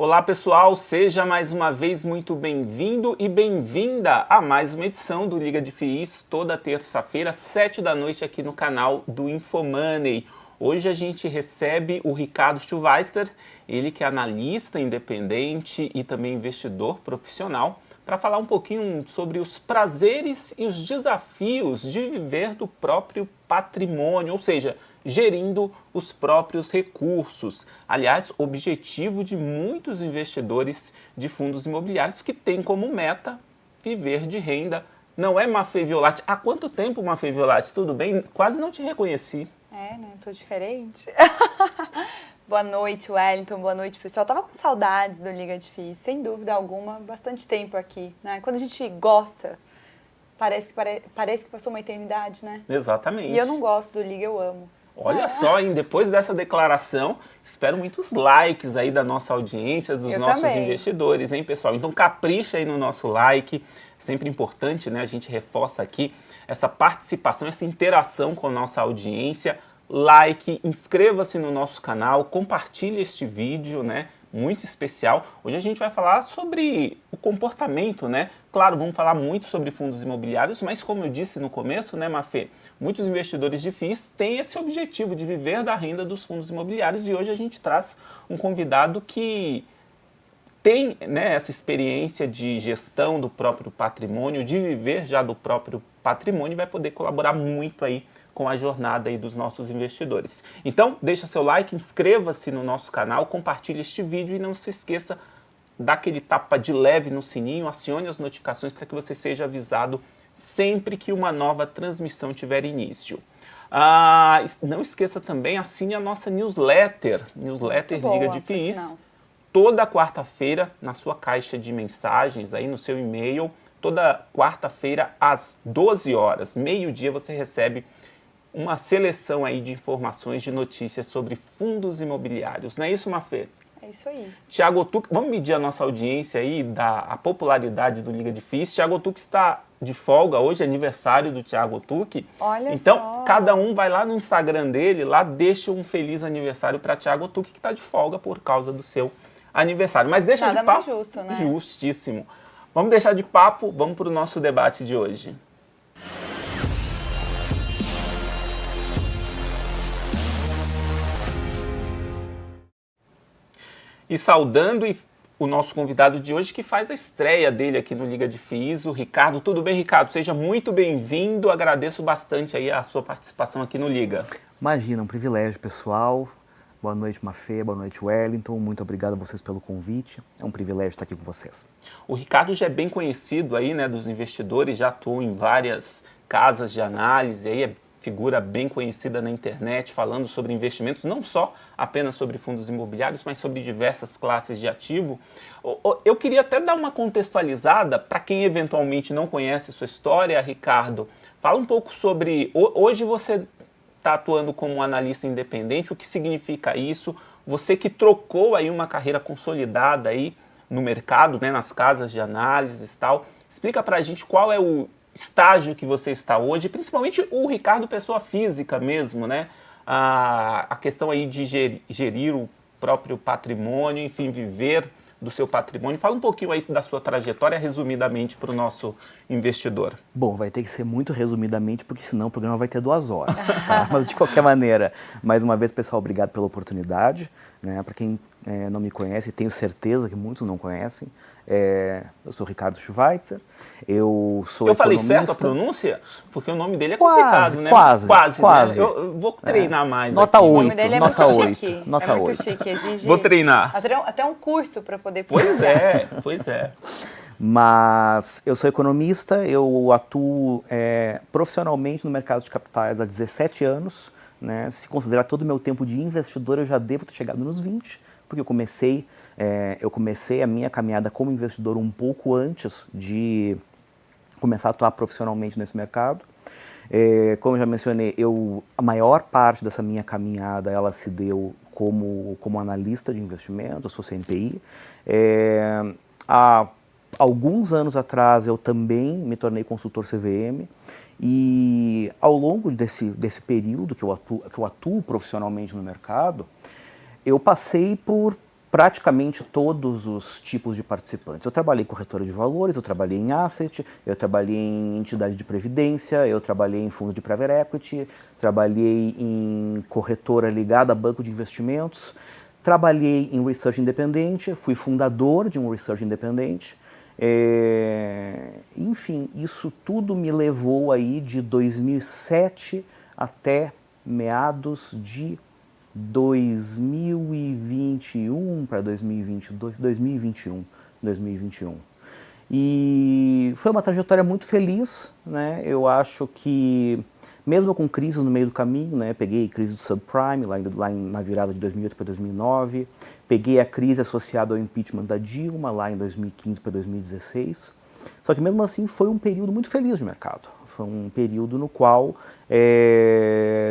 Olá pessoal, seja mais uma vez muito bem-vindo e bem-vinda a mais uma edição do Liga de FIIs, toda terça-feira, 7 da noite aqui no canal do Infomoney. Hoje a gente recebe o Ricardo Schweizer, ele que é analista independente e também investidor profissional, para falar um pouquinho sobre os prazeres e os desafios de viver do próprio patrimônio, ou seja, gerindo os próprios recursos. Aliás, objetivo de muitos investidores de fundos imobiliários que têm como meta viver de renda. Não é, Mafê Violati? Há quanto tempo, Mafê Violati? Tudo bem? Quase não te reconheci. Né? Tô diferente. Boa noite, Wellington. Boa noite, pessoal. Tava com saudades do Liga de FIIs, sem dúvida alguma, bastante tempo aqui, né? Quando a gente gosta, parece que passou uma eternidade, né? Exatamente. E eu não gosto do Liga, eu amo. Olha só, hein? Depois dessa declaração, espero muitos likes aí da nossa audiência, dos nossos investidores, hein, pessoal? Então capricha aí no nosso like, sempre importante, né? A gente reforça aqui essa participação, essa interação com a nossa audiência. Like, inscreva-se no nosso canal, compartilhe este vídeo, né? Muito especial. Hoje a gente vai falar sobre o comportamento, né? Claro, vamos falar muito sobre fundos imobiliários, mas como eu disse no começo, né, Mafê? Muitos investidores de FIIs têm esse objetivo de viver da renda dos fundos imobiliários e hoje a gente traz um convidado que tem, né, essa experiência de gestão do próprio patrimônio, de viver já do próprio patrimônio e vai poder colaborar muito aí com a jornada aí dos nossos investidores. Então, deixa seu like, inscreva-se no nosso canal, compartilhe este vídeo e não se esqueça, dá aquele tapa de leve no sininho, acione as notificações para que você seja avisado sempre que uma nova transmissão tiver início. Não esqueça também, assine a nossa newsletter Liga de FIIs, toda quarta-feira na sua caixa de mensagens, aí no seu e-mail, toda quarta-feira às 12 horas, meio-dia, você recebe uma seleção aí de informações, de notícias sobre fundos imobiliários. Não é isso, Mafê? É isso aí. Tiago Otuque, vamos medir a nossa audiência aí, a popularidade do Liga de FIIs. Tiago Otuque está de folga, hoje é aniversário do Tiago Otuque. Olha então, só. Cada um vai lá no Instagram dele, lá deixa um feliz aniversário para Tiago Otuque, que está de folga por causa do seu aniversário. Mas deixa Nada de papo. mais justo, né? Justíssimo. Vamos deixar de papo, vamos para o nosso debate de hoje. E saudando o nosso convidado de hoje, que faz a estreia dele aqui no Liga de FIIs, o Ricardo. Tudo bem, Ricardo? Seja muito bem-vindo. Agradeço bastante aí a sua participação aqui no Liga. Imagina, um privilégio, pessoal. Boa noite, Mafê. Boa noite, Wellington. Muito obrigado a vocês pelo convite. É um privilégio estar aqui com vocês. O Ricardo já é bem conhecido aí, né, dos investidores, já atuou em várias casas de análise, aí é figura bem conhecida na internet, falando sobre investimentos, não só apenas sobre fundos imobiliários, mas sobre diversas classes de ativo. Eu queria até dar uma contextualizada para quem eventualmente não conhece sua história, Ricardo. Fala um pouco sobre... Hoje você está atuando como um analista independente, o que significa isso? Você que trocou aí uma carreira consolidada aí no mercado, né, nas casas de análises e tal. Explica para a gente qual é o estágio que você está hoje, principalmente o Ricardo pessoa física mesmo, né? A questão aí de gerir o próprio patrimônio, enfim, viver do seu patrimônio. Fala um pouquinho aí da sua trajetória, resumidamente, para o nosso investidor. Bom, vai ter que ser muito resumidamente, porque senão o programa vai ter 2 horas. Tá? Mas, de qualquer maneira, mais uma vez, pessoal, obrigado pela oportunidade. Né? Para quem não me conhece, tenho certeza que muitos não conhecem, eu sou Ricardo Schweizer, eu sou falei certo a pronúncia? Porque o nome dele é complicado, né? Quase. Né? Eu vou treinar mais. Nota aqui. 8. O nome dele é nota muito 8, chique. nota é muito 8. chique, exige... Vou treinar. Até um curso para poder... Pois é. Mas eu sou economista, eu atuo profissionalmente no mercado de capitais há 17 anos. Né? Se considerar todo o meu tempo de investidor, eu já devo ter chegado nos 20, porque eu comecei a minha caminhada como investidor um pouco antes de começar a atuar profissionalmente nesse mercado. Como eu já mencionei, a maior parte dessa minha caminhada ela se deu como analista de investimentos, eu sou CNPI. Há alguns anos atrás eu também me tornei consultor CVM e ao longo desse período que eu atuo profissionalmente no mercado, eu passei por praticamente todos os tipos de participantes. Eu trabalhei em corretora de valores, eu trabalhei em asset, eu trabalhei em entidade de previdência, eu trabalhei em fundo de private equity, trabalhei em corretora ligada a banco de investimentos, trabalhei em research independente, fui fundador de um research independente. Enfim, isso tudo me levou aí de 2007 até meados de 2021 para 2022, 2021. E foi uma trajetória muito feliz, né? Eu acho que, mesmo com crises no meio do caminho, né? Peguei crise do subprime lá na virada de 2008 para 2009, peguei a crise associada ao impeachment da Dilma lá em 2015 para 2016. Só que mesmo assim foi um período muito feliz de mercado. Foi um período no qual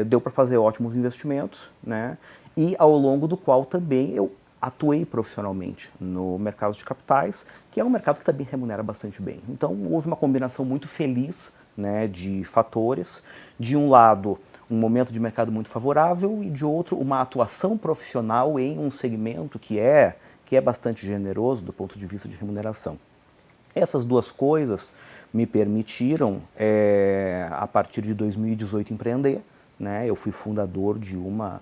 deu para fazer ótimos investimentos, né? E ao longo do qual também eu atuei profissionalmente no mercado de capitais, que é um mercado que também remunera bastante bem. Então houve uma combinação muito feliz, né, de fatores. De um lado, um momento de mercado muito favorável e de outro, uma atuação profissional em um segmento que é bastante generoso do ponto de vista de remuneração. Essas duas coisas me permitiram, a partir de 2018, empreender, né? Eu fui fundador de uma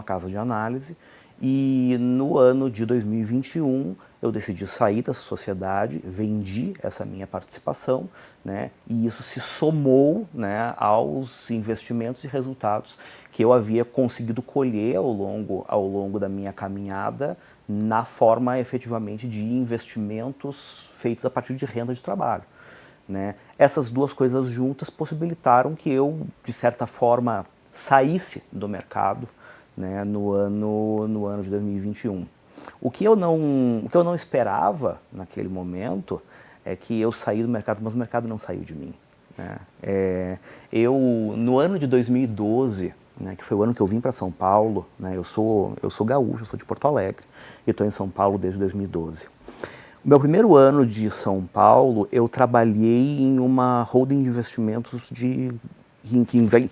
casa de análise e no ano de 2021 eu decidi sair dessa sociedade, vendi essa minha participação, né? E isso se somou, né, aos investimentos e resultados que eu havia conseguido colher ao longo da minha caminhada na forma efetivamente de investimentos feitos a partir de renda de trabalho, né? Essas duas coisas juntas possibilitaram que eu, de certa forma, saísse do mercado, né, no ano de 2021. O que eu não esperava naquele momento é que eu saí do mercado, mas o mercado não saiu de mim, né? No ano de 2012, né, que foi o ano que eu vim para São Paulo, né, eu sou gaúcho, eu sou de Porto Alegre e estou em São Paulo desde 2012. O meu primeiro ano de São Paulo, eu trabalhei em uma holding de investimentos que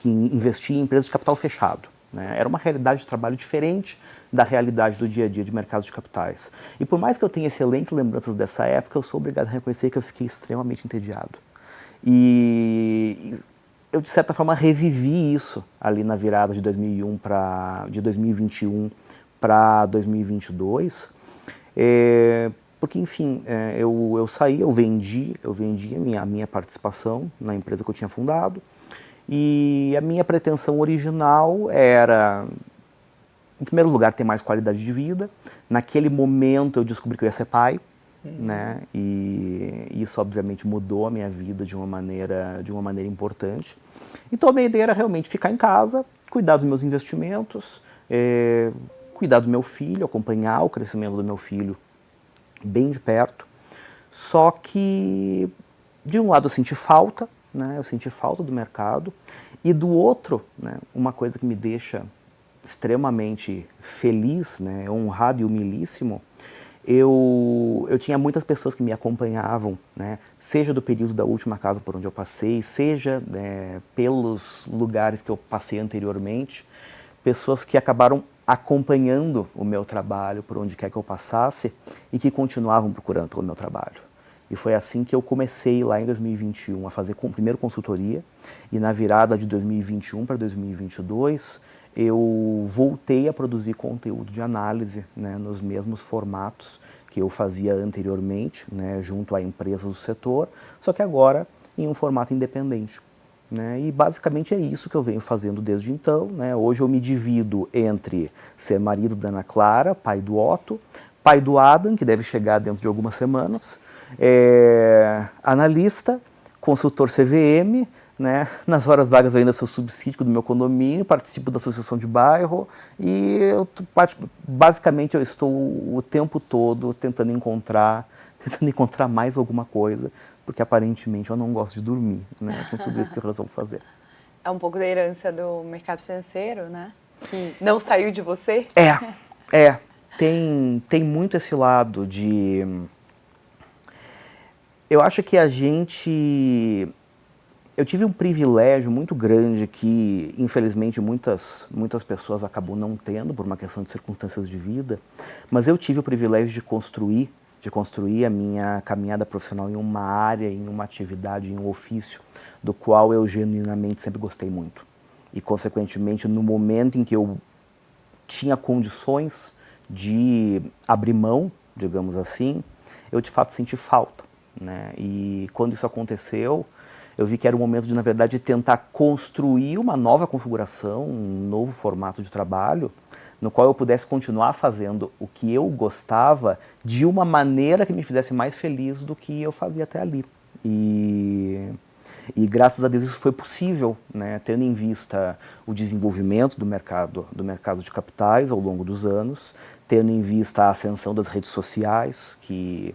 investia em empresas de capital fechado, né? Era uma realidade de trabalho diferente da realidade do dia a dia de mercados de capitais. E por mais que eu tenha excelentes lembranças dessa época, eu sou obrigado a reconhecer que eu fiquei extremamente entediado. E eu, de certa forma, revivi isso ali na virada de 2021 para 2022, porque, enfim, eu saí, eu vendi a minha participação na empresa que eu tinha fundado, e a minha pretensão original era, em primeiro lugar, ter mais qualidade de vida. Naquele momento eu descobri que eu ia ser pai, né? E isso obviamente mudou a minha vida de uma maneira importante. Então a minha ideia era realmente ficar em casa, cuidar dos meus investimentos, cuidar do meu filho, acompanhar o crescimento do meu filho bem de perto. Só que, de um lado, eu senti falta, né? Eu senti falta do mercado, e do outro, né, uma coisa que me deixa extremamente feliz, né, honrado e humilíssimo, eu tinha muitas pessoas que me acompanhavam, né, seja do período da última casa por onde eu passei, seja, né, pelos lugares que eu passei anteriormente, pessoas que acabaram acompanhando o meu trabalho por onde quer que eu passasse e que continuavam procurando pelo meu trabalho. E foi assim que eu comecei lá em 2021 a fazer primeiro consultoria, e na virada de 2021 para 2022 eu voltei a produzir conteúdo de análise, né, nos mesmos formatos que eu fazia anteriormente, né, junto a empresas do setor, só que agora em um formato independente, né? E basicamente é isso que eu venho fazendo desde então, né? Hoje eu me divido entre ser marido da Ana Clara, pai do Otto, pai do Adam, que deve chegar dentro de algumas semanas, analista, consultor CVM, né? Nas horas vagas eu ainda sou subsíndico do meu condomínio, participo da associação de bairro e basicamente eu estou o tempo todo tentando encontrar mais alguma coisa, porque aparentemente eu não gosto de dormir, né? Com tudo isso que eu resolvo fazer. É um pouco da herança do mercado financeiro, né? Que não saiu de você? Tem muito esse lado de... Eu acho que a gente eu tive um privilégio muito grande que, infelizmente, muitas pessoas acabam não tendo por uma questão de circunstâncias de vida, mas eu tive o privilégio de construir a minha caminhada profissional em uma área, em uma atividade, em um ofício, do qual eu genuinamente sempre gostei muito. E, consequentemente, no momento em que eu tinha condições de abrir mão, digamos assim, eu de fato senti falta, né? E quando isso aconteceu, eu vi que era o momento de, na verdade, tentar construir uma nova configuração, um novo formato de trabalho, no qual eu pudesse continuar fazendo o que eu gostava de uma maneira que me fizesse mais feliz do que eu fazia até ali. E graças a Deus isso foi possível, né, tendo em vista o desenvolvimento do mercado de capitais ao longo dos anos, tendo em vista a ascensão das redes sociais, que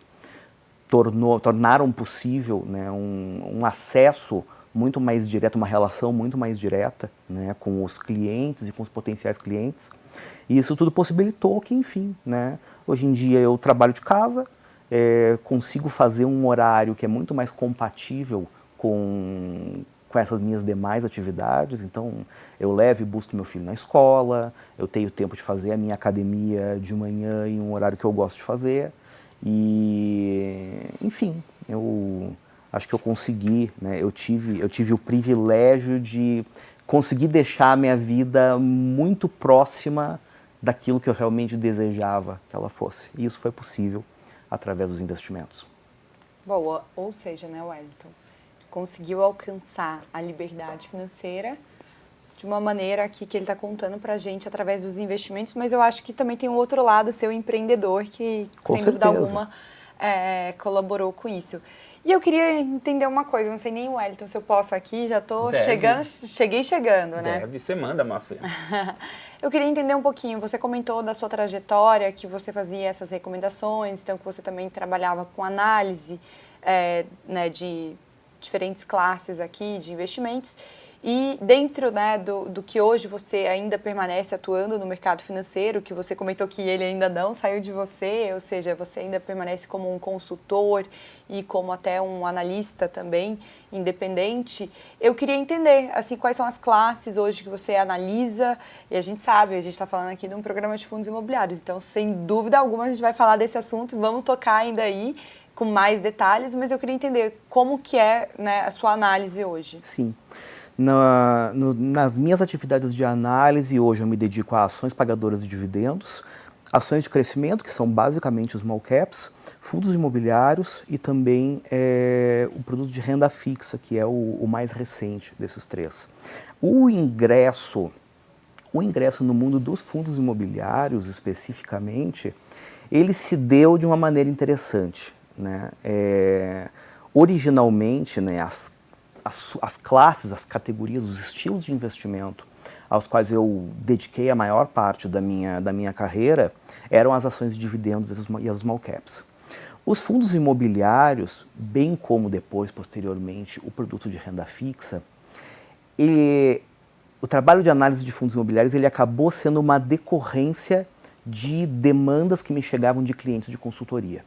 tornaram possível, né, um acesso muito mais direto, uma relação muito mais direta, né, com os clientes e com os potenciais clientes. E isso tudo possibilitou que, enfim, né, hoje em dia eu trabalho de casa, consigo fazer um horário que é muito mais compatível com essas minhas demais atividades. Então, eu levo e busco meu filho na escola, eu tenho tempo de fazer a minha academia de manhã em um horário que eu gosto de fazer. E, enfim, eu acho que eu consegui, né, eu tive o privilégio de conseguir deixar a minha vida muito próxima daquilo que eu realmente desejava que ela fosse. E isso foi possível através dos investimentos. Boa, ou seja, né, Wellington, conseguiu alcançar a liberdade financeira de uma maneira aqui que ele está contando para a gente através dos investimentos, mas eu acho que também tem um outro lado, seu empreendedor, que sem dúvida alguma colaborou com isso. E eu queria entender uma coisa, não sei nem o Wellington se eu posso aqui, já estou chegando, né? Deve, você manda, Mafia. Eu queria entender um pouquinho, você comentou da sua trajetória, que você fazia essas recomendações, então que você também trabalhava com análise né, de diferentes classes aqui de investimentos. E dentro, né, do que hoje você ainda permanece atuando no mercado financeiro, que você comentou que ele ainda não saiu de você, ou seja, você ainda permanece como um consultor e como até um analista também, independente, eu queria entender, assim, quais são as classes hoje que você analisa, e a gente sabe, a gente está falando aqui de um programa de fundos imobiliários, então, sem dúvida alguma, a gente vai falar desse assunto, vamos tocar ainda aí com mais detalhes, mas eu queria entender como que é, né, a sua análise hoje. Sim. Nas minhas atividades de análise, hoje eu me dedico a ações pagadoras de dividendos, ações de crescimento, que são basicamente os small caps, fundos imobiliários e também o produto de renda fixa, que é o mais recente desses três. O ingresso no mundo dos fundos imobiliários, especificamente, ele se deu de uma maneira interessante, né? Originalmente, né, as classes, as categorias, os estilos de investimento aos quais eu dediquei a maior parte da minha carreira eram as ações de dividendos e as small caps. Os fundos imobiliários, bem como depois, posteriormente, o produto de renda fixa, o trabalho de análise de fundos imobiliários ele acabou sendo uma decorrência de demandas que me chegavam de clientes de consultoria.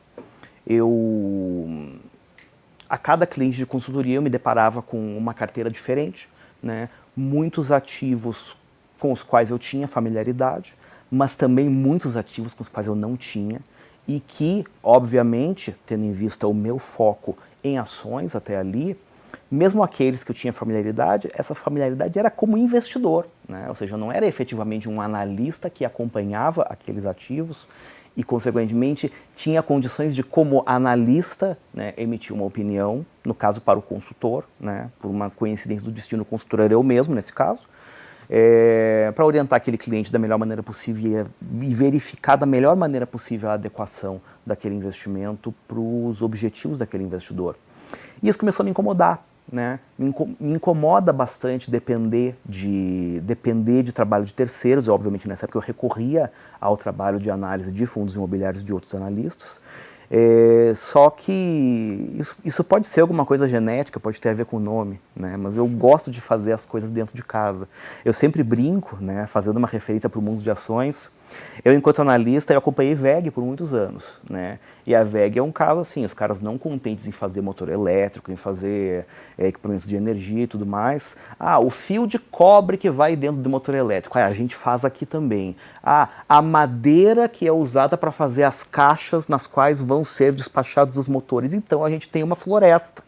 A cada cliente de consultoria eu me deparava com uma carteira diferente, né? Muitos ativos com os quais eu tinha familiaridade, mas também muitos ativos com os quais eu não tinha e que, obviamente, tendo em vista o meu foco em ações até ali, mesmo aqueles que eu tinha familiaridade, essa familiaridade era como investidor, né? Ou seja, não era efetivamente um analista que acompanhava aqueles ativos e, consequentemente, tinha condições de, como analista, né, emitir uma opinião, no caso para o consultor, né, por uma coincidência do destino, o consultor era eu mesmo, nesse caso, para orientar aquele cliente da melhor maneira possível e verificar da melhor maneira possível a adequação daquele investimento para os objetivos daquele investidor. E isso começou a me incomodar, né? Me incomoda bastante depender de trabalho de terceiros. Obviamente, nessa época eu recorria ao trabalho de análise de fundos imobiliários de outros analistas. Só que isso pode ser alguma coisa genética, pode ter a ver com o nome, né? Mas eu gosto de fazer as coisas dentro de casa. Eu sempre brinco, né, fazendo uma referência para o mundo de ações. Eu, enquanto analista, eu acompanhei WEG por muitos anos, né? E a WEG é um caso assim, os caras não contentes em fazer motor elétrico, em fazer equipamentos de energia e tudo mais. O fio de cobre que vai dentro do motor elétrico, a gente faz aqui também. A madeira que é usada para fazer as caixas nas quais vão ser despachados os motores. Então a gente tem uma floresta,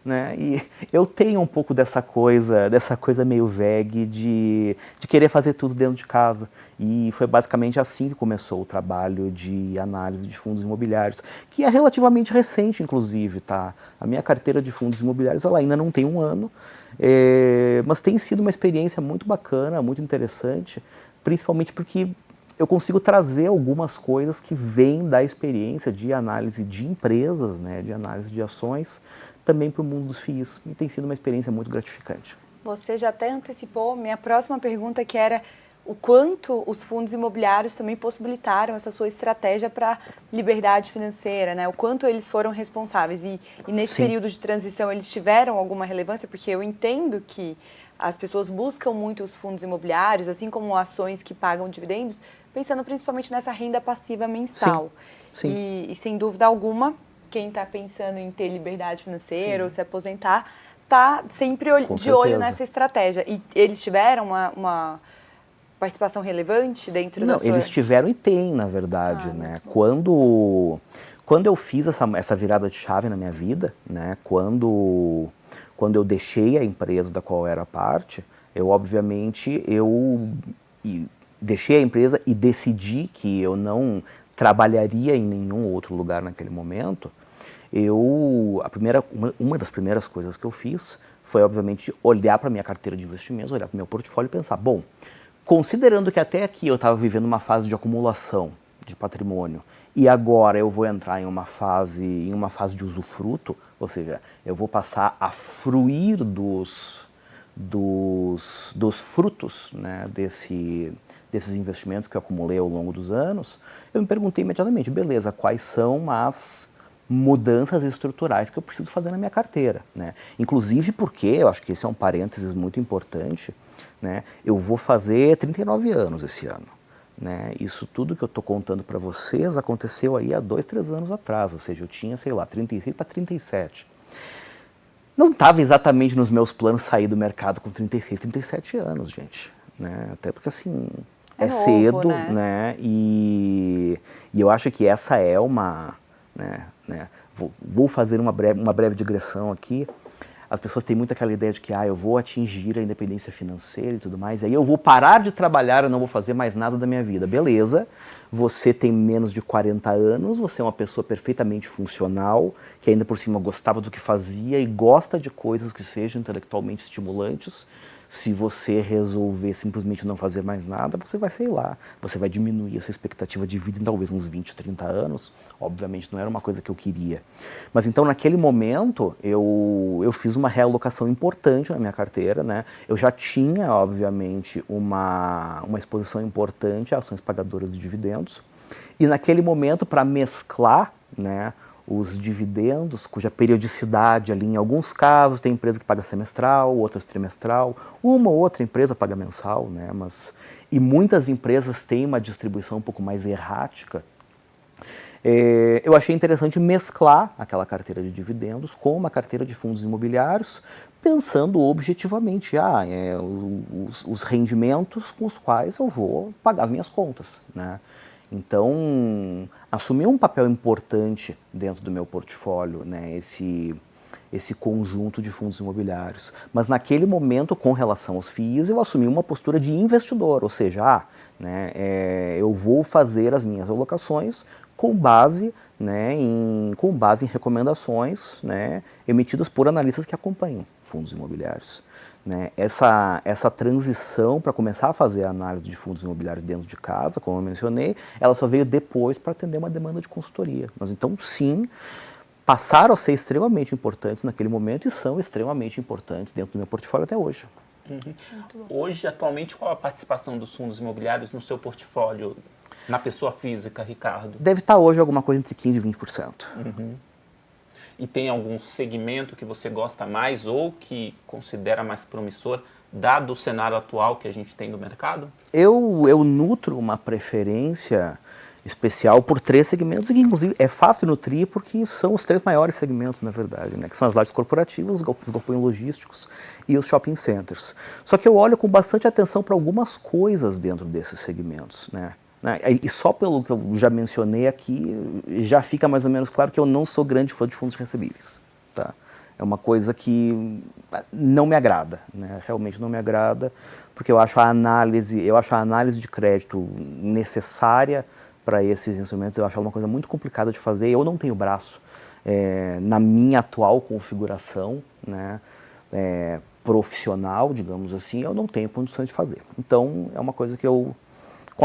né? E eu tenho um pouco dessa coisa meio WEG de querer fazer tudo dentro de casa. E foi basicamente assim que começou o trabalho de análise de fundos imobiliários, que é relativamente recente, inclusive, tá? A minha carteira de fundos imobiliários ela ainda não tem um ano, mas tem sido uma experiência muito bacana, muito interessante, principalmente porque eu consigo trazer algumas coisas que vêm da experiência de análise de empresas, né, de análise de ações, também para o mundo dos FIIs. E tem sido uma experiência muito gratificante. Você já até antecipou minha próxima pergunta, que era o quanto os fundos imobiliários também possibilitaram essa sua estratégia para liberdade financeira, né? O quanto eles foram responsáveis. E nesse período de transição eles tiveram alguma relevância? Porque eu entendo que as pessoas buscam muito os fundos imobiliários, assim como ações que pagam dividendos, pensando principalmente nessa renda passiva mensal. Sim. E sem dúvida alguma, quem está pensando em ter liberdade financeira ou se aposentar, está sempre de olho nessa estratégia. E eles tiveram uma participação relevante dentro da sua... Não, eles tiveram e têm, na verdade, né? Quando eu fiz essa virada de chave na minha vida, né? Quando eu deixei a empresa da qual eu era parte, obviamente deixei a empresa e decidi que eu não trabalharia em nenhum outro lugar naquele momento. Uma das primeiras coisas que eu fiz foi, obviamente, olhar para a minha carteira de investimentos, olhar para o meu portfólio e pensar, bom, considerando que até aqui eu estava vivendo uma fase de acumulação de patrimônio e agora eu vou entrar em uma fase de usufruto, ou seja, eu vou passar a fruir dos frutos, né, desses investimentos que eu acumulei ao longo dos anos, eu me perguntei imediatamente, beleza, quais são as mudanças estruturais que eu preciso fazer na minha carteira, né? Inclusive porque, eu acho que esse é um parênteses muito importante, né? Eu vou fazer 39 anos esse ano, né? Isso tudo que eu estou contando para vocês aconteceu aí há 2, 3 anos atrás, ou seja, eu tinha, sei lá, 36 para 37. Não estava exatamente nos meus planos sair do mercado com 36, 37 anos, gente, né? Até porque, assim, é novo, cedo, né? E eu acho que essa é uma... né? Vou fazer uma breve digressão aqui. As pessoas têm muito aquela ideia de que eu vou atingir a independência financeira e tudo mais, aí eu vou parar de trabalhar, eu não vou fazer mais nada da minha vida. Beleza, você tem menos de 40 anos, você é uma pessoa perfeitamente funcional, que ainda por cima gostava do que fazia e gosta de coisas que sejam intelectualmente estimulantes. Se você resolver simplesmente não fazer mais nada, você vai, sei lá, você vai diminuir a sua expectativa de vida em talvez uns 20, 30 anos. Obviamente não era uma coisa que eu queria. Mas então naquele momento eu fiz uma realocação importante na minha carteira, né? Eu já tinha, obviamente, uma exposição importante a ações pagadoras de dividendos. E naquele momento, para mesclar, né, os dividendos, cuja periodicidade ali, em alguns casos, tem empresa que paga semestral, outras trimestral, uma ou outra empresa paga mensal, né? E muitas empresas têm uma distribuição um pouco mais errática. Eu achei interessante mesclar aquela carteira de dividendos com uma carteira de fundos imobiliários, pensando objetivamente, os rendimentos com os quais eu vou pagar as minhas contas, né? Então, assumiu um papel importante dentro do meu portfólio, né, esse conjunto de fundos imobiliários. Mas naquele momento, com relação aos FIIs, eu assumi uma postura de investidor, ou seja, eu vou fazer as minhas alocações com base, né, em recomendações, né, emitidas por analistas que acompanham fundos imobiliários. Né? Essa transição para começar a fazer a análise de fundos imobiliários dentro de casa, como eu mencionei, ela só veio depois para atender uma demanda de consultoria. Mas então, sim, passaram a ser extremamente importantes naquele momento e são extremamente importantes dentro do meu portfólio até hoje. Hoje, atualmente, qual a participação dos fundos imobiliários no seu portfólio? Na pessoa física, Ricardo? Deve estar hoje alguma coisa entre 15% e 20%. Uhum. E tem algum segmento que você gosta mais ou que considera mais promissor, dado o cenário atual que a gente tem no mercado? Eu nutro uma preferência especial por 3 segmentos, e que inclusive é fácil nutrir porque são os 3 maiores segmentos, na verdade, né? Que são as lajes corporativas, os galpões logísticos e os shopping centers. Só que eu olho com bastante atenção para algumas coisas dentro desses segmentos, né? E só pelo que eu já mencionei aqui, já fica mais ou menos claro que eu não sou grande fã de fundos recebíveis, tá? É uma coisa que não me agrada, né? Realmente não me agrada, porque eu acho a análise de crédito necessária para esses instrumentos, eu acho ela uma coisa muito complicada de fazer. Eu não tenho braço na minha atual configuração, né, profissional, digamos assim, eu não tenho condições de fazer. Então, é uma coisa com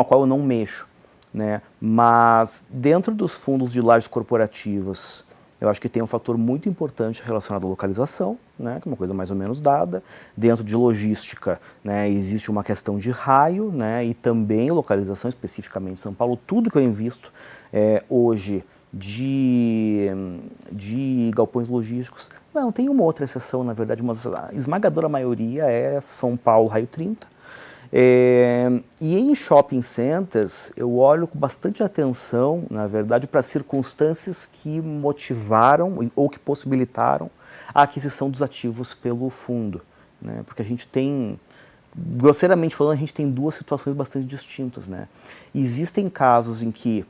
a qual eu não mexo, né? Mas dentro dos fundos de lajes corporativas, eu acho que tem um fator muito importante relacionado à localização, né, que é uma coisa mais ou menos dada. Dentro de logística, né, existe uma questão de raio, né, e também localização, especificamente em São Paulo. Tudo que eu invisto hoje de galpões logísticos, não, tem uma outra exceção, na verdade, mas a esmagadora maioria é São Paulo, raio 30. E em shopping centers, eu olho com bastante atenção, na verdade, para circunstâncias que motivaram ou que possibilitaram a aquisição dos ativos pelo fundo, né? Porque a gente tem, grosseiramente falando, a gente tem 2 situações bastante distintas, né? Existem casos em que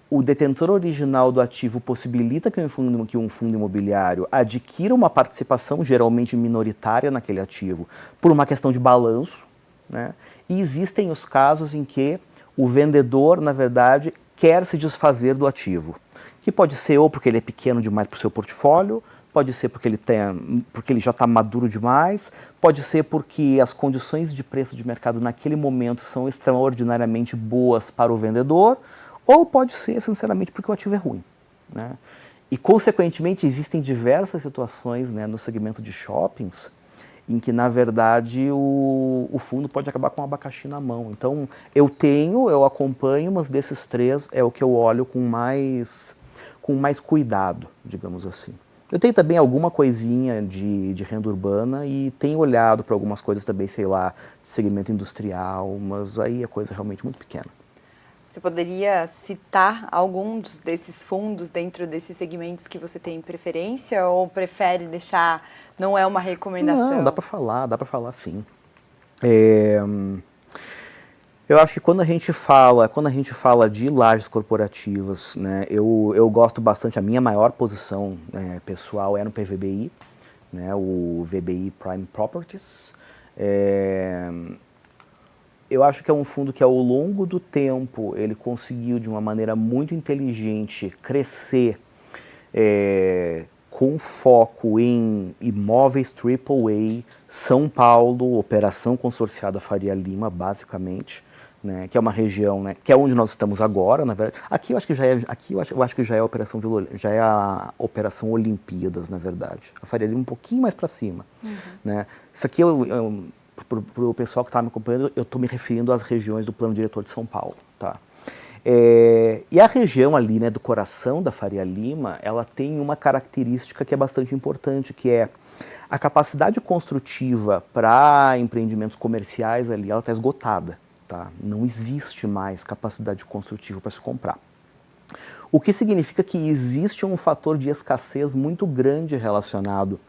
o detentor original do ativo possibilita que um fundo imobiliário adquira uma participação, geralmente minoritária, naquele ativo, por uma questão de balanço, né? E existem os casos em que o vendedor, na verdade, quer se desfazer do ativo, que pode ser ou porque ele é pequeno demais para o seu portfólio, pode ser porque ele já está maduro demais, pode ser porque as condições de preço de mercado naquele momento são extraordinariamente boas para o vendedor, ou pode ser, sinceramente, porque o ativo é ruim, né? E, consequentemente, existem diversas situações, né, no segmento de shoppings em que, na verdade, o fundo pode acabar com um abacaxi na mão. Então, eu acompanho, mas desses 3 é o que eu olho com mais cuidado, digamos assim. Eu tenho também alguma coisinha de renda urbana e tenho olhado para algumas coisas também, sei lá, de segmento industrial, mas aí é coisa realmente muito pequena. Você poderia citar alguns desses fundos dentro desses segmentos que você tem preferência ou prefere deixar, não é uma recomendação? Não, dá para falar sim. Eu acho que quando a gente fala de lajes corporativas, né, eu gosto bastante, a minha maior posição pessoal é no PVBI, né, o VBI Prime Properties. Eu acho que é um fundo que, ao longo do tempo, ele conseguiu, de uma maneira muito inteligente, crescer com foco em imóveis AAA, São Paulo, operação consorciada Faria Lima, basicamente, né, que é uma região, né, que é onde nós estamos agora, na verdade. Aqui eu acho que já é a operação Olimpíadas, na verdade. A Faria Lima um pouquinho mais para cima, né? Isso aqui para o pessoal que está me acompanhando, eu estou me referindo às regiões do Plano Diretor de São Paulo, tá? E a região ali, né, do coração da Faria Lima, ela tem uma característica que é bastante importante, que é a capacidade construtiva para empreendimentos comerciais ali, ela está esgotada, tá? Não existe mais capacidade construtiva para se comprar. O que significa que existe um fator de escassez muito grande relacionado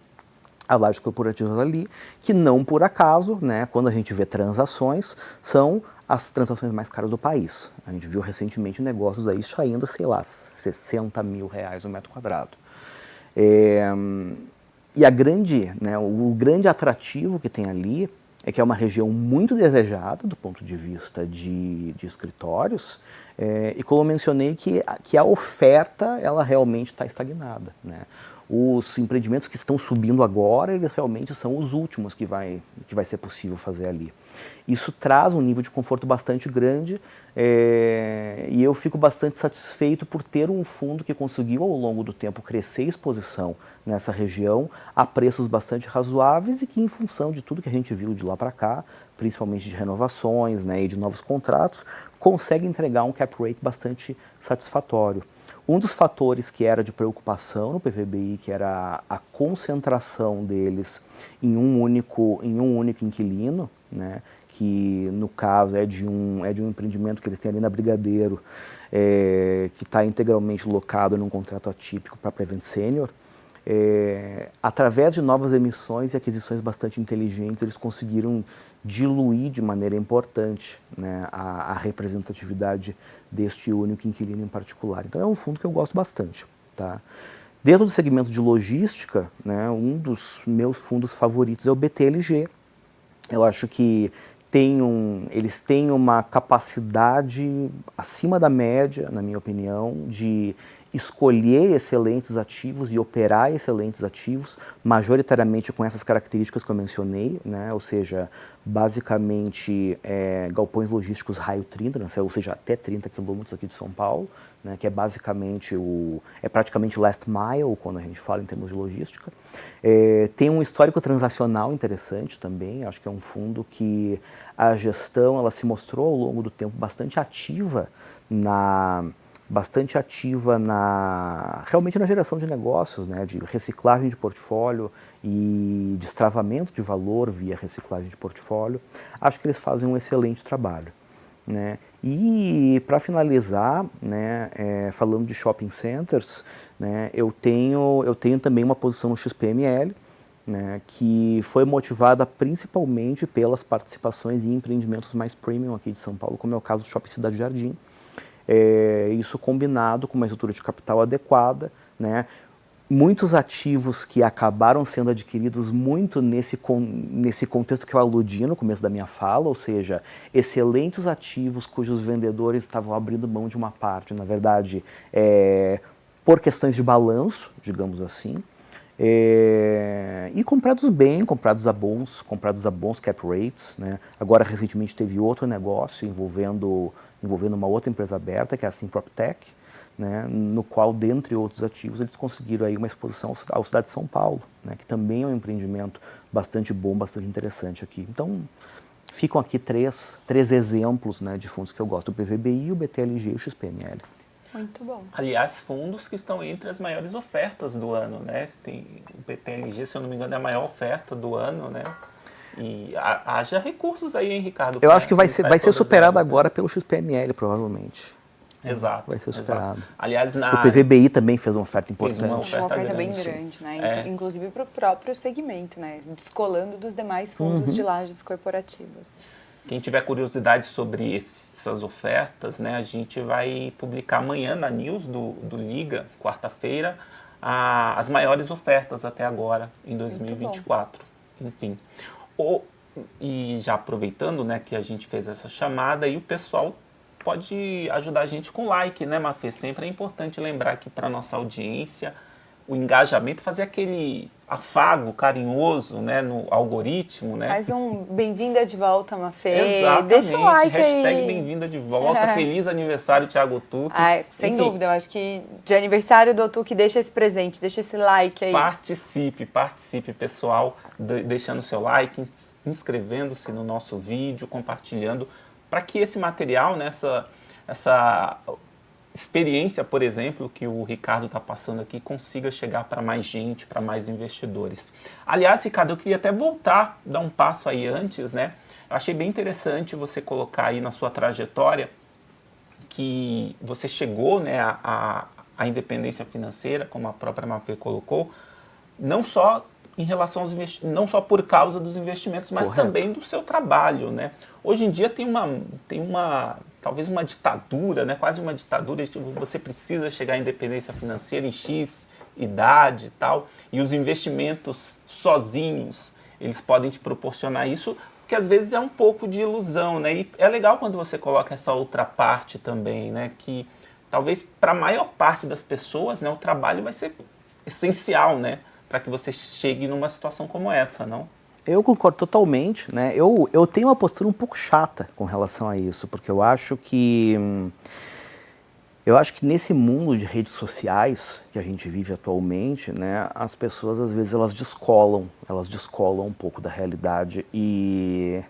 a lajes corporativas ali, que não por acaso, né, quando a gente vê transações, são as transações mais caras do país. A gente viu recentemente negócios aí saindo, sei lá, 60 mil reais o metro quadrado. E o grande atrativo que tem ali é que é uma região muito desejada do ponto de vista de escritórios, e como eu mencionei, que a oferta ela realmente está estagnada, né? Os empreendimentos que estão subindo agora, eles realmente são os últimos que vai ser possível fazer ali. Isso traz um nível de conforto bastante grande e eu fico bastante satisfeito por ter um fundo que conseguiu ao longo do tempo crescer a exposição nessa região a preços bastante razoáveis e que, em função de tudo que a gente viu de lá para cá, principalmente de renovações, né, e de novos contratos, consegue entregar um cap rate bastante satisfatório. Um dos fatores que era de preocupação no PVBI, que era a concentração deles em um único inquilino, né, que no caso é de um empreendimento que eles têm ali na Brigadeiro, que está integralmente locado num contrato atípico para Prevent Senior. Através de novas emissões e aquisições bastante inteligentes, eles conseguiram diluir de maneira importante, né, a representatividade deste único inquilino em particular. Então é um fundo que eu gosto bastante. Tá? Dentro do segmento de logística, né, um dos meus fundos favoritos é o BTLG. Eu acho que eles têm uma capacidade acima da média, na minha opinião, de escolher excelentes ativos e operar excelentes ativos, majoritariamente com essas características que eu mencionei, né? Ou seja, basicamente galpões logísticos raio 30, né? Ou seja, até 30 quilômetros aqui de São Paulo, né? Que é basicamente praticamente last mile, quando a gente fala em termos de logística. Tem um histórico transacional interessante também, acho que é um fundo que a gestão ela se mostrou ao longo do tempo bastante ativa realmente na geração de negócios, né, de reciclagem de portfólio e destravamento de valor via reciclagem de portfólio. Acho que eles fazem um excelente trabalho. Né? E para finalizar, né, falando de shopping centers, né, eu tenho também uma posição no XPML, né, que foi motivada principalmente pelas participações em empreendimentos mais premium aqui de São Paulo, como é o caso do Shopping Cidade Jardim. Isso combinado com uma estrutura de capital adequada, né? Muitos ativos que acabaram sendo adquiridos muito nesse contexto que eu aludi no começo da minha fala, ou seja, excelentes ativos cujos vendedores estavam abrindo mão de uma parte, na verdade, por questões de balanço, digamos assim, e comprados bem, comprados a bons cap rates, né? Agora, recentemente, teve outro negócio envolvendo uma outra empresa aberta, que é a Simproptech, né, no qual, dentre outros ativos, eles conseguiram aí uma exposição à cidade de São Paulo, né, que também é um empreendimento bastante bom, bastante interessante aqui. Então, ficam aqui três exemplos, né, de fundos que eu gosto, o PVBI, o BTLG e o XPML. Muito bom. Aliás, fundos que estão entre as maiores ofertas do ano, né? Tem o BTLG, se eu não me engano, é a maior oferta do ano, né? E haja recursos aí, hein, Ricardo? Eu acho que vai ser superado agora, né? Pelo XPML, provavelmente. Exato. Vai ser superado. Exato. Aliás, o PVBI também fez uma oferta importante. Uma oferta bem grande, né? Inclusive para o próprio segmento, né? Descolando dos demais fundos de lajes corporativas. Quem tiver curiosidade sobre essas ofertas, né, a gente vai publicar amanhã na news do Liga, quarta-feira, as maiores ofertas até agora, em 2024. Enfim. E já aproveitando, né, que a gente fez essa chamada, e o pessoal pode ajudar a gente com like, né, Mafê? Sempre é importante lembrar aqui para a nossa audiência o engajamento, fazer aquele afago carinhoso, né, no algoritmo, né? Faz um bem-vinda de volta, Mafê. Exatamente. Deixa o like hashtag aí. Bem-vinda de volta. Feliz aniversário, Thiago Otuque. Sem dúvida, eu acho que de aniversário do Otuque, deixa esse presente, deixa esse like aí. Participe, pessoal, deixando seu like, inscrevendo-se no nosso vídeo, compartilhando, para que esse material, né, essa experiência, por exemplo, que o Ricardo está passando aqui, consiga chegar para mais gente, para mais investidores. Aliás, Ricardo, eu queria até dar um passo aí antes, né? Eu achei bem interessante você colocar aí na sua trajetória que você chegou, né, à independência financeira, como a própria Mafê colocou, não só em relação aos não só por causa dos investimentos, mas também do seu trabalho, né? Hoje em dia tem talvez uma ditadura, né? Quase uma ditadura, de que você precisa chegar à independência financeira em X idade e tal, e os investimentos sozinhos, eles podem te proporcionar isso, porque às vezes é um pouco de ilusão, né? E é legal quando você coloca essa outra parte também, né? Que talvez para a maior parte das pessoas, né, o trabalho vai ser essencial, né, para que você chegue numa situação como essa, não? Eu concordo totalmente, né? Eu tenho uma postura um pouco chata com relação a isso, porque eu acho que nesse mundo de redes sociais que a gente vive atualmente, né, as pessoas às vezes elas descolam um pouco da realidade e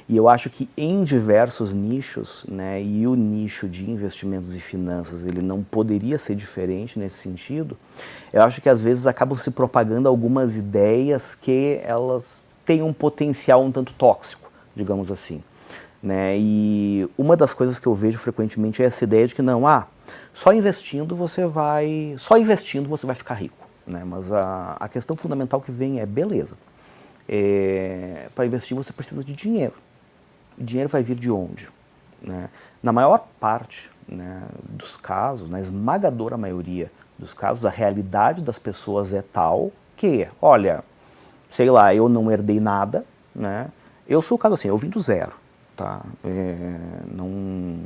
eu acho que em diversos nichos, né, e o nicho de investimentos e finanças ele não poderia ser diferente nesse sentido, eu acho que às vezes acabam se propagando algumas ideias que elas têm um potencial um tanto tóxico, digamos assim. Né? E uma das coisas que eu vejo frequentemente é essa ideia de que não, só investindo você vai ficar rico. Né? Mas a questão fundamental que vem é, beleza, para investir você precisa de dinheiro. O dinheiro vai vir de onde? Né? Na maior parte, né, dos casos, na esmagadora maioria dos casos, a realidade das pessoas é tal que, olha, sei lá, eu não herdei nada, né? Eu sou o caso assim, eu vim do zero. Tá? Não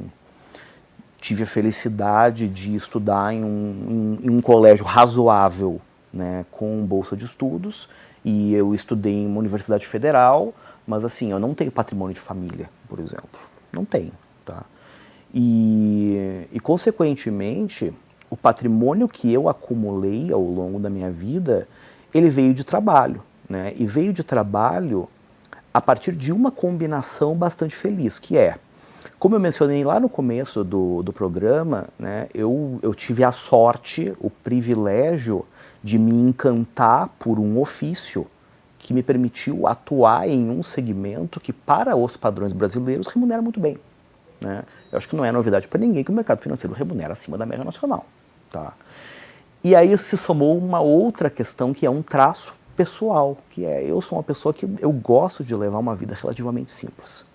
tive a felicidade de estudar em um colégio razoável, né, com bolsa de estudos, e eu estudei em uma universidade federal, mas assim, eu não tenho patrimônio de família, por exemplo. Não tenho. Tá? E consequentemente, o patrimônio que eu acumulei ao longo da minha vida, ele veio de trabalho. Né? E veio de trabalho a partir de uma combinação bastante feliz, que é, como eu mencionei lá no começo do programa, né, eu tive a sorte, o privilégio de me encantar por um ofício que me permitiu atuar em um segmento que, para os padrões brasileiros, remunera muito bem. Né? Eu acho que não é novidade para ninguém que o mercado financeiro remunera acima da média nacional. Tá? E aí se somou uma outra questão que é um traço pessoal, que é, eu sou uma pessoa que eu gosto de levar uma vida relativamente simples.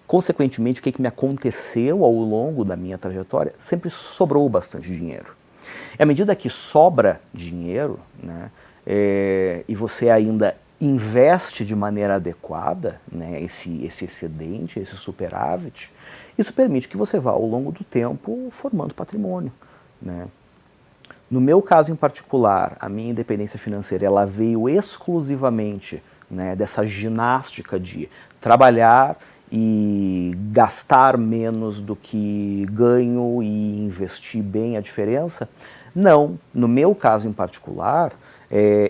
Consequentemente, o que me aconteceu ao longo da minha trajetória, sempre sobrou bastante dinheiro. E à medida que sobra dinheiro, né, e você ainda investe de maneira adequada, né, esse excedente, esse superávit, isso permite que você vá ao longo do tempo formando patrimônio. Né. No meu caso em particular, a minha independência financeira ela veio exclusivamente, né, dessa ginástica de trabalhar e gastar menos do que ganho e investir bem a diferença. Não, no meu caso em particular,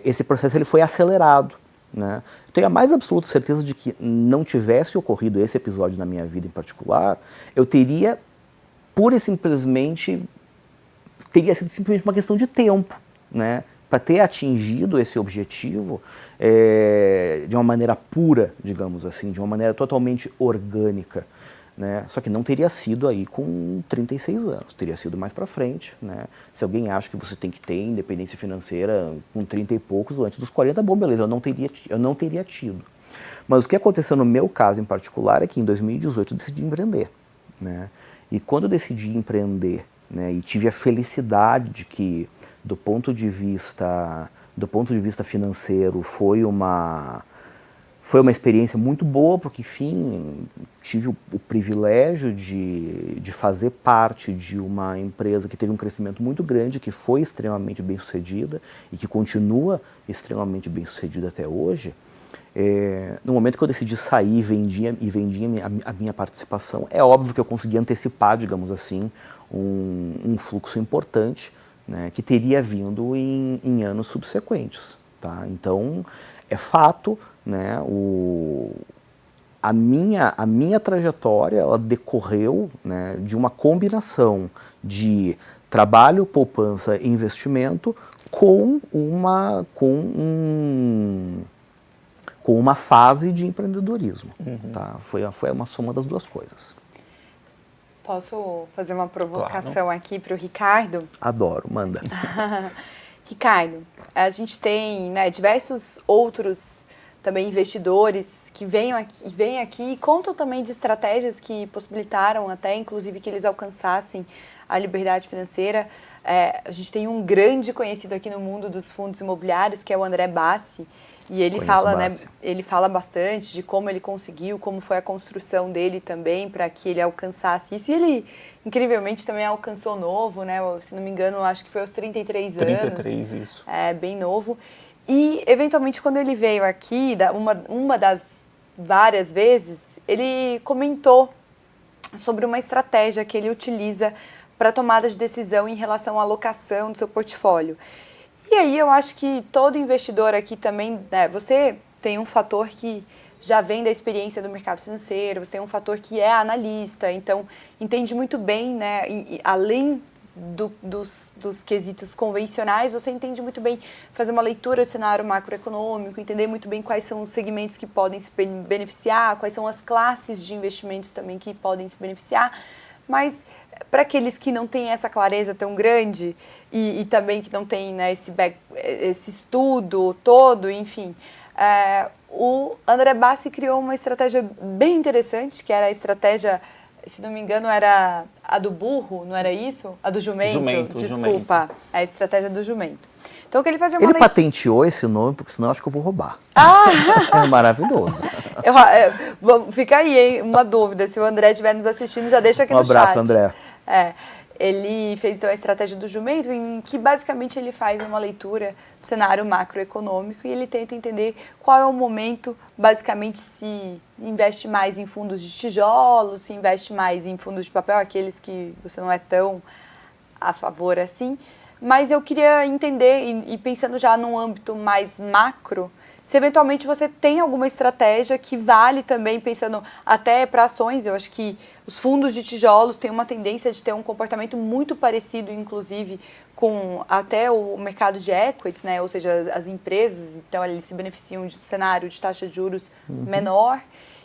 esse processo ele foi acelerado. Né? Eu tenho a mais absoluta certeza de que não tivesse ocorrido esse episódio na minha vida em particular, eu teria pura e simplesmente teria sido simplesmente uma questão de tempo, né, para ter atingido esse objetivo de uma maneira pura, digamos assim, de uma maneira totalmente orgânica. Né? Só que não teria sido aí com 36 anos, teria sido mais para frente. Né? Se alguém acha que você tem que ter independência financeira com 30 e poucos ou antes dos 40, bom, beleza, eu não teria tido. Mas o que aconteceu no meu caso em particular é que em 2018 eu decidi empreender. Né? E quando eu decidi empreender, né, e tive a felicidade de que, do ponto de vista financeiro, foi uma experiência muito boa, porque, enfim, tive o privilégio de fazer parte de uma empresa que teve um crescimento muito grande, que foi extremamente bem-sucedida e que continua extremamente bem-sucedida até hoje. No momento que eu decidi sair e vendia a minha participação, é óbvio que eu consegui antecipar, digamos assim, um fluxo importante, né, que teria vindo em anos subsequentes. Tá? Então, é fato, né, a minha trajetória ela decorreu, né, de uma combinação de trabalho, poupança e investimento com uma fase de empreendedorismo. Uhum. Tá? Foi uma soma das duas coisas. Posso fazer uma provocação aqui para o Ricardo? Adoro, manda. Ricardo, a gente tem, né, diversos outros também investidores que vêm aqui e contam também de estratégias que possibilitaram até, inclusive, que eles alcançassem a liberdade financeira. A gente tem um grande conhecido aqui no mundo dos fundos imobiliários, que é o André Bassi, e ele fala, né, ele fala bastante de como ele conseguiu, como foi a construção dele também para que ele alcançasse isso. E ele, incrivelmente, também alcançou novo, né? Se não me engano, acho que foi aos 33 anos. 33, isso. É, bem novo. E, eventualmente, quando ele veio aqui, uma das várias vezes, ele comentou sobre uma estratégia que ele utiliza para tomada de decisão em relação à alocação do seu portfólio. E aí eu acho que todo investidor aqui também, né, você tem um fator que já vem da experiência do mercado financeiro, você tem um fator que é analista, então entende muito bem, né, e além dos quesitos convencionais, você entende muito bem fazer uma leitura do cenário macroeconômico, entender muito bem quais são os segmentos que podem se beneficiar, quais são as classes de investimentos também que podem se beneficiar, mas para aqueles que não têm essa clareza tão grande e também que não têm, né, esse estudo todo, enfim, o André Bassi criou uma estratégia bem interessante, que era a estratégia, se não me engano, era a do burro, não era isso? A do jumento. Desculpa, jumento. A estratégia do jumento. Então, que ele fazia Ele patenteou esse nome, porque senão eu acho que eu vou roubar. É maravilhoso. Fica aí, hein, uma dúvida. Se o André estiver nos assistindo, já deixa aqui no chat. Um abraço, André. Ele fez então a estratégia do jumento, em que basicamente ele faz uma leitura do cenário macroeconômico e ele tenta entender qual é o momento, basicamente, se investe mais em fundos de tijolos, se investe mais em fundos de papel, aqueles que você não é tão a favor assim. Mas eu queria entender, e pensando já num âmbito mais macro, se eventualmente você tem alguma estratégia que vale também, pensando até para ações. Eu acho que os fundos de tijolos têm uma tendência de ter um comportamento muito parecido, inclusive, com até o mercado de equities, né? Ou seja, as empresas, então eles se beneficiam de um cenário de taxa de juros menor.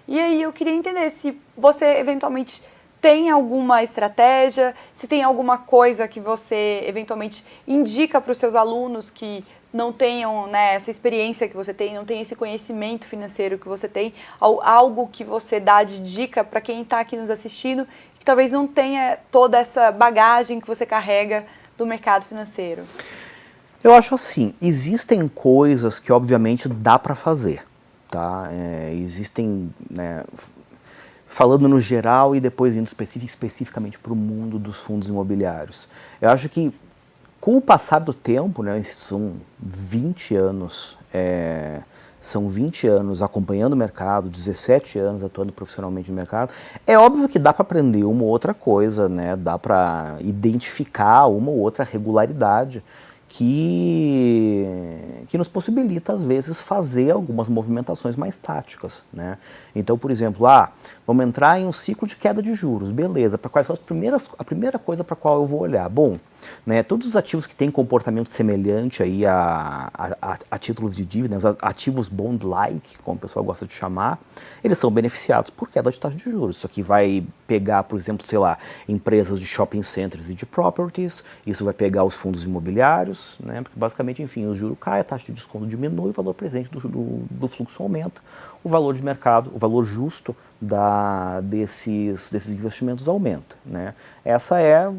E aí eu queria entender se você eventualmente tem alguma estratégia, se tem alguma coisa que você eventualmente indica para os seus alunos que não tenham, né, essa experiência que você tem, não tem esse conhecimento financeiro que você tem, algo que você dá de dica para quem está aqui nos assistindo, que talvez não tenha toda essa bagagem que você carrega do mercado financeiro. Eu acho assim, existem coisas que obviamente dá para fazer, tá? Existem, né, falando no geral e depois indo especificamente para o mundo dos fundos imobiliários. Eu acho que com o passar do tempo, né, são 20 anos, acompanhando o mercado, 17 anos atuando profissionalmente no mercado, é óbvio que dá para aprender uma ou outra coisa, né, dá para identificar uma ou outra regularidade que nos possibilita, às vezes, fazer algumas movimentações mais táticas, né? Então, por exemplo, vamos entrar em um ciclo de queda de juros, beleza, para quais são a primeira coisa para a qual eu vou olhar? Bom, né, todos os ativos que têm comportamento semelhante aí a títulos de dívidas, ativos bond-like, como o pessoal gosta de chamar, eles são beneficiados por queda de taxa de juros. Isso aqui vai pegar, por exemplo, sei lá, empresas de shopping centers e de properties, isso vai pegar os fundos imobiliários, né, porque basicamente, enfim, o juro cai, a taxa de desconto diminui, o valor presente do fluxo aumenta, o valor de mercado, o valor justo desses investimentos aumenta, né. Essa é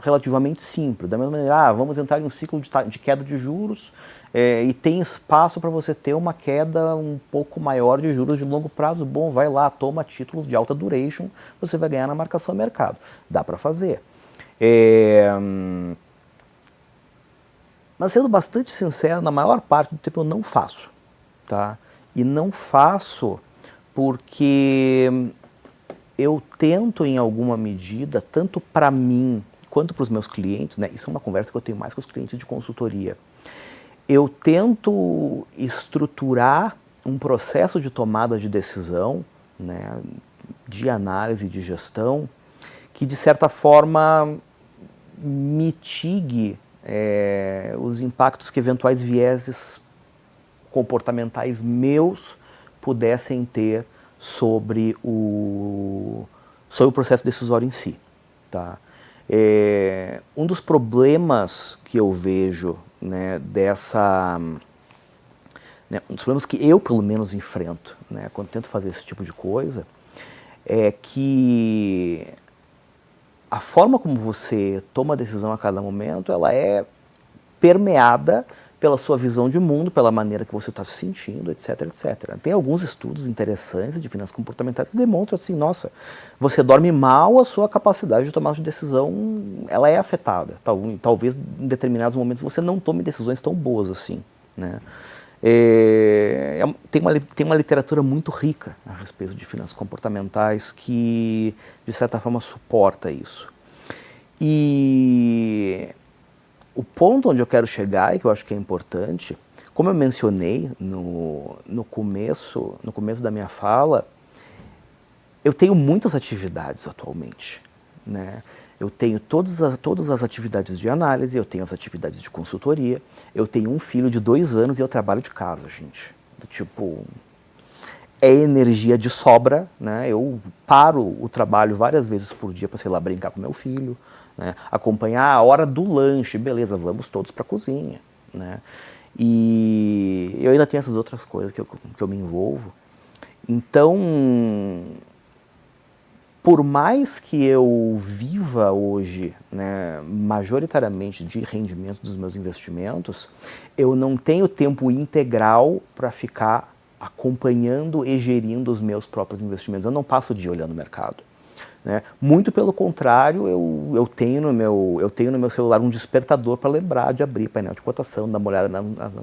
relativamente simples. Da mesma maneira, vamos entrar em um ciclo de queda de juros e tem espaço para você ter uma queda um pouco maior de juros de longo prazo. Bom, vai lá, toma títulos de alta duration, você vai ganhar na marcação a mercado. Dá para fazer. Mas sendo bastante sincero, na maior parte do tempo eu não faço. Tá? E não faço porque eu tento, em alguma medida, tanto para mim quanto para os meus clientes, né? Isso é uma conversa que eu tenho mais com os clientes de consultoria. Eu tento estruturar um processo de tomada de decisão, né, de análise de gestão, que de certa forma mitigue os impactos que eventuais vieses comportamentais meus pudessem ter sobre o processo decisório em si, tá? Um dos problemas que eu vejo, né, né, um dos problemas que eu, pelo menos, enfrento, né, quando tento fazer esse tipo de coisa, é que a forma como você toma a decisão a cada momento, ela é permeada pela sua visão de mundo, pela maneira que você está se sentindo, etc, etc. Tem alguns estudos interessantes de finanças comportamentais que demonstram assim, nossa, você dorme mal, a sua capacidade de tomar de decisão, ela é afetada. Talvez em determinados momentos você não tome decisões tão boas assim, né? Tem uma literatura muito rica a respeito de finanças comportamentais que, de certa forma, suporta isso. E o ponto onde eu quero chegar, e que eu acho que é importante, como eu mencionei no começo da minha fala, eu tenho muitas atividades atualmente, né? Eu tenho todas as atividades de análise, eu tenho as atividades de consultoria, eu tenho um filho de 2 anos e eu trabalho de casa, gente. Tipo, é energia de sobra, né? Eu paro o trabalho várias vezes por dia para, sei lá, brincar com meu filho, né? Acompanhar a hora do lanche, beleza, vamos todos para a cozinha, né? E eu ainda tenho essas outras coisas que eu me envolvo. Então, por mais que eu viva hoje, né, majoritariamente de rendimento dos meus investimentos, eu não tenho tempo integral para ficar acompanhando e gerindo os meus próprios investimentos. Eu não passo o dia olhando o mercado, né? Muito pelo contrário, eu tenho no meu celular um despertador para lembrar de abrir painel de cotação, dar uma olhada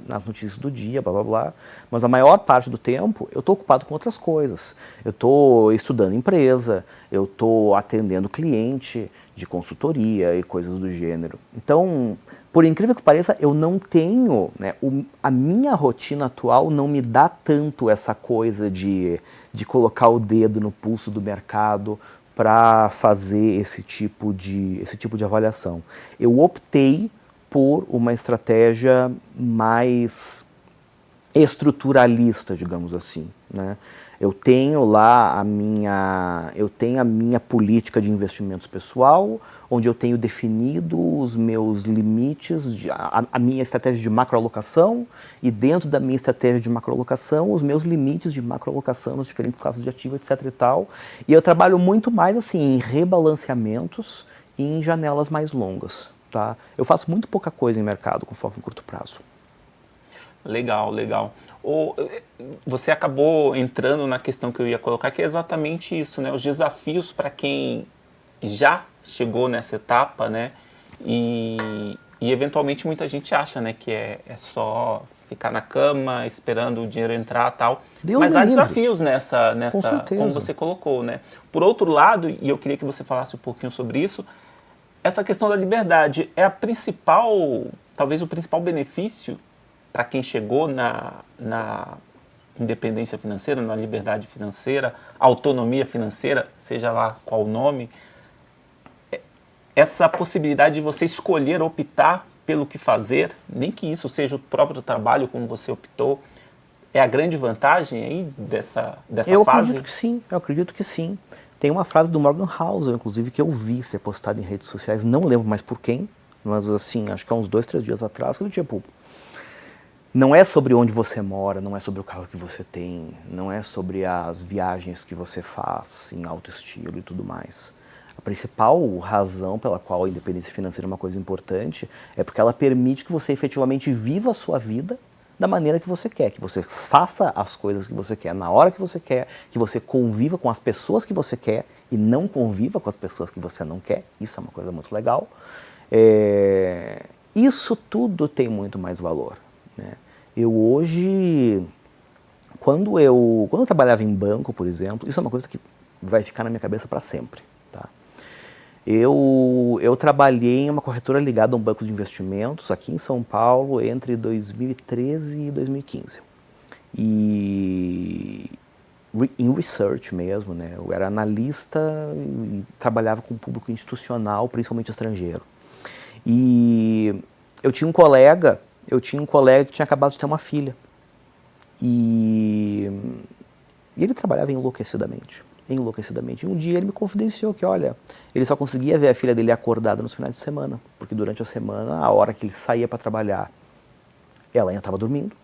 nas notícias do dia, blá blá blá. Mas a maior parte do tempo eu estou ocupado com outras coisas. Eu estou estudando empresa, eu estou atendendo cliente de consultoria e coisas do gênero. Então, por incrível que pareça, eu não tenho, né, a minha rotina atual não me dá tanto essa coisa de colocar o dedo no pulso do mercado para fazer esse tipo de avaliação. Eu optei por uma estratégia mais estruturalista, digamos assim, né? Eu tenho lá a minha política de investimentos pessoal, onde eu tenho definido os meus limites, a minha estratégia de macroalocação, e dentro da minha estratégia de macroalocação, os meus limites de macroalocação nas diferentes classes de ativo, etc. e tal. E eu trabalho muito mais assim em rebalanceamentos e em janelas mais longas, tá? Eu faço muito pouca coisa em mercado com foco em curto prazo. Legal, legal. Você acabou entrando na questão que eu ia colocar, que é exatamente isso, né? Os desafios para quem já chegou nessa etapa, né? E eventualmente muita gente acha, né, que é só ficar na cama esperando o dinheiro entrar e tal. Mas há desafios nessa como você colocou, né? Por outro lado, e eu queria que você falasse um pouquinho sobre isso, essa questão da liberdade é a principal, talvez o principal benefício para quem chegou na independência financeira, na liberdade financeira, autonomia financeira, seja lá qual o nome, essa possibilidade de você escolher, optar pelo que fazer, nem que isso seja o próprio trabalho como você optou, é a grande vantagem aí dessa fase? Eu acredito que sim. Tem uma frase do Morgan Housel, inclusive, que eu vi ser postada em redes sociais, não lembro mais por quem, mas assim, acho que há uns 2, 3 dias atrás, que do tipo, não é sobre onde você mora, não é sobre o carro que você tem, não é sobre as viagens que você faz em alto estilo e tudo mais. A principal razão pela qual a independência financeira é uma coisa importante é porque ela permite que você efetivamente viva a sua vida da maneira que você quer, que você faça as coisas que você quer, na hora que você quer, que você conviva com as pessoas que você quer e não conviva com as pessoas que você não quer. Isso é uma coisa muito legal. Isso tudo tem muito mais valor, né? Eu hoje, quando eu trabalhava em banco, por exemplo, isso é uma coisa que vai ficar na minha cabeça para sempre, tá? Eu trabalhei em uma corretora ligada a um banco de investimentos aqui em São Paulo entre 2013 e 2015. E em research mesmo, né? Eu era analista e trabalhava com público institucional, principalmente estrangeiro. E eu tinha um colega que tinha acabado de ter uma filha. E ele trabalhava enlouquecidamente. E um dia ele me confidenciou que, olha, ele só conseguia ver a filha dele acordada nos finais de semana, porque durante a semana, a hora que ele saía para trabalhar, ela ainda estava dormindo.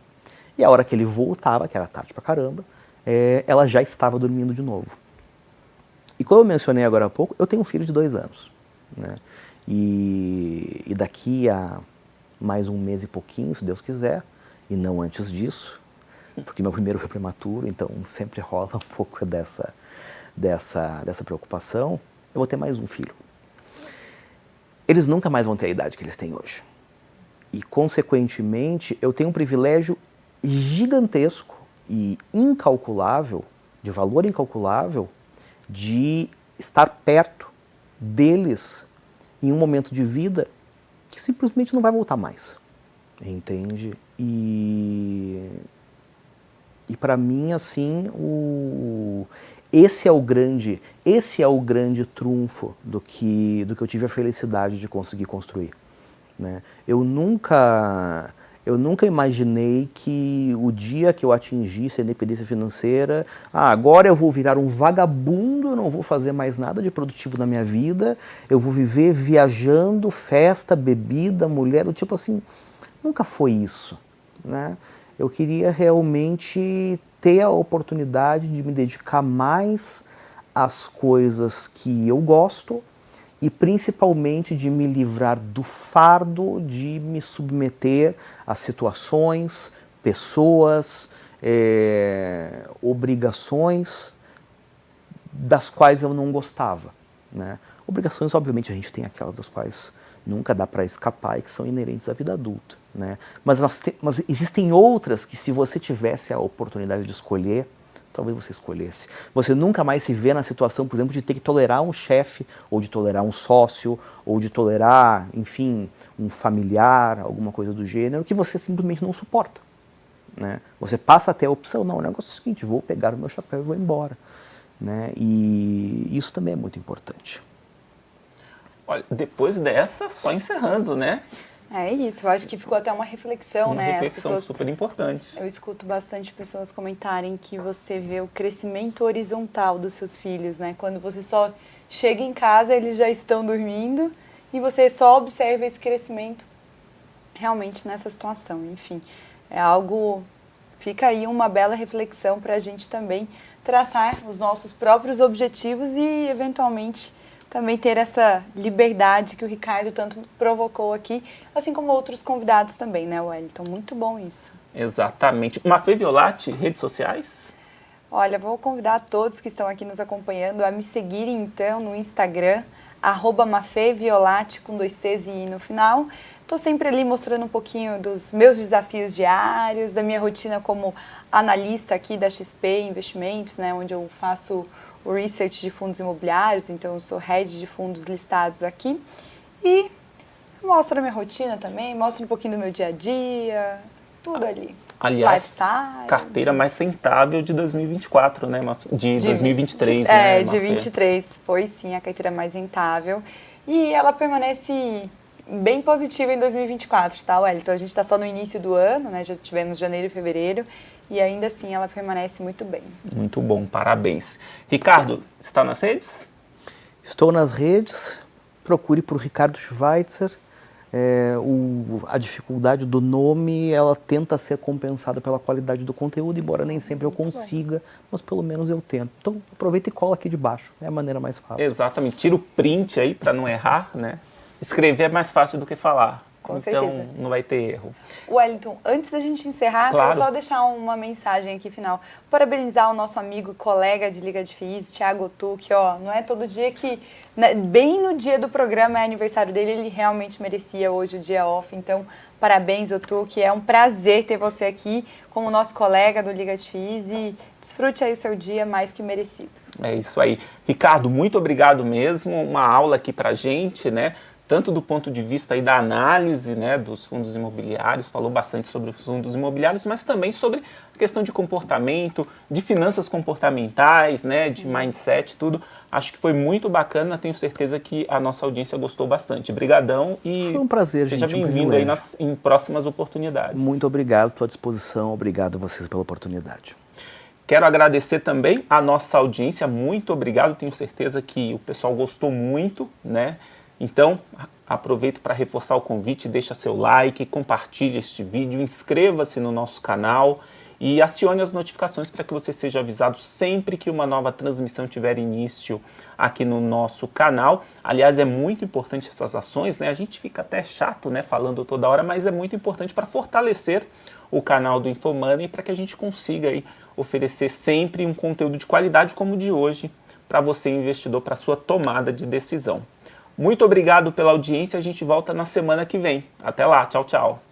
E a hora que ele voltava, que era tarde pra caramba, ela já estava dormindo de novo. E como eu mencionei agora há pouco, eu tenho um filho de 2 anos. Né? E daqui a mais um mês e pouquinho, se Deus quiser, e não antes disso, porque meu primeiro foi prematuro, então sempre rola um pouco dessa preocupação, eu vou ter mais um filho. Eles nunca mais vão ter a idade que eles têm hoje. E, consequentemente, eu tenho um privilégio gigantesco e incalculável, de valor incalculável, de estar perto deles em um momento de vida que simplesmente não vai voltar mais. Entende? E para mim, assim, esse é o grande trunfo do que eu tive a felicidade de conseguir construir. Né? Eu nunca imaginei que o dia que eu atingisse a independência financeira, agora eu vou virar um vagabundo, eu não vou fazer mais nada de produtivo na minha vida, eu vou viver viajando, festa, bebida, mulher, tipo assim, nunca foi isso. Né? Eu queria realmente ter a oportunidade de me dedicar mais às coisas que eu gosto e principalmente de me livrar do fardo de me submeter a situações, pessoas, obrigações das quais eu não gostava. Né? Obrigações, obviamente, a gente tem aquelas das quais nunca dá para escapar e que são inerentes à vida adulta. Né? Mas existem outras que, se você tivesse a oportunidade de escolher, talvez você escolhesse. Você nunca mais se vê na situação, por exemplo, de ter que tolerar um chefe, ou de tolerar um sócio, ou de tolerar, enfim, um familiar, alguma coisa do gênero, que você simplesmente não suporta. Né? Você passa até a opção, não, o negócio é o seguinte, vou pegar o meu chapéu e vou embora. Né? E isso também é muito importante. Olha, depois dessa, só encerrando, né? É isso, eu acho que ficou até uma reflexão, uma né? Uma reflexão super importante. Eu escuto bastante pessoas comentarem que você vê o crescimento horizontal dos seus filhos, né? Quando você só chega em casa, eles já estão dormindo e você só observa esse crescimento realmente nessa situação. Enfim, é algo... Fica aí uma bela reflexão para a gente também traçar os nossos próprios objetivos e, eventualmente, também ter essa liberdade que o Ricardo tanto provocou aqui, assim como outros convidados também, né, Wellington? Muito bom isso. Exatamente. Mafê Violati, redes sociais? Olha, vou convidar todos que estão aqui nos acompanhando a me seguirem, então, no Instagram, @mafeviolati, com 2 T's e I no final. Estou sempre ali mostrando um pouquinho dos meus desafios diários, da minha rotina como analista aqui da XP Investimentos, né, onde eu faço o research de fundos imobiliários, então eu sou head de fundos listados aqui. E mostro a minha rotina também, mostro um pouquinho do meu dia a dia, tudo ali. Aliás, lifestyle, carteira mais rentável de 2024, né? De 2023, né? De 23, foi sim a carteira mais rentável. E ela permanece bem positiva em 2024, tá, Wellington? A gente está só no início do ano, né? Já tivemos janeiro e fevereiro. E ainda assim ela permanece muito bem. Muito bom, parabéns. Ricardo, está nas redes? Estou nas redes, procure por Ricardo Schweitzer. A dificuldade do nome, ela tenta ser compensada pela qualidade do conteúdo, embora nem sempre eu consiga, mas pelo menos eu tento. Então aproveita e cola aqui de baixo, é a maneira mais fácil. Exatamente, tira o print aí para não errar, né? Escrever é mais fácil do que falar. Com então, certeza. Não vai ter erro. Wellington, antes da gente encerrar, claro. quero só deixar uma mensagem aqui final. Parabenizar o nosso amigo e colega de Liga de FIIs, Thiago Tu, que não é todo dia que, né, bem no dia do programa é aniversário dele, ele realmente merecia hoje o dia off. Então, parabéns, Tu, que é um prazer ter você aqui como nosso colega do Liga de FIIs e desfrute aí o seu dia mais que merecido. É isso aí. Ricardo, muito obrigado mesmo. Uma aula aqui pra gente, né? Tanto do ponto de vista aí da análise, né, dos fundos imobiliários, falou bastante sobre os fundos imobiliários, mas também sobre a questão de comportamento, de finanças comportamentais, né, de mindset, tudo. Acho que foi muito bacana, tenho certeza que a nossa audiência gostou bastante. Brigadão e foi um prazer, seja bem-vindo aí em próximas oportunidades. Muito obrigado, estou à disposição, obrigado a vocês pela oportunidade. Quero agradecer também a nossa audiência, muito obrigado, tenho certeza que o pessoal gostou muito, né? Então, Aproveito para reforçar o convite, deixa seu like, compartilhe este vídeo, inscreva-se no nosso canal e acione as notificações para que você seja avisado sempre que uma nova transmissão tiver início aqui no nosso canal. Aliás, é muito importante essas ações, né? A gente fica até chato, né, falando toda hora, mas é muito importante para fortalecer o canal do InfoMoney para que a gente consiga aí oferecer sempre um conteúdo de qualidade como o de hoje para você, investidor, para sua tomada de decisão. Muito obrigado pela audiência, a gente volta na semana que vem. Até lá, tchau, tchau.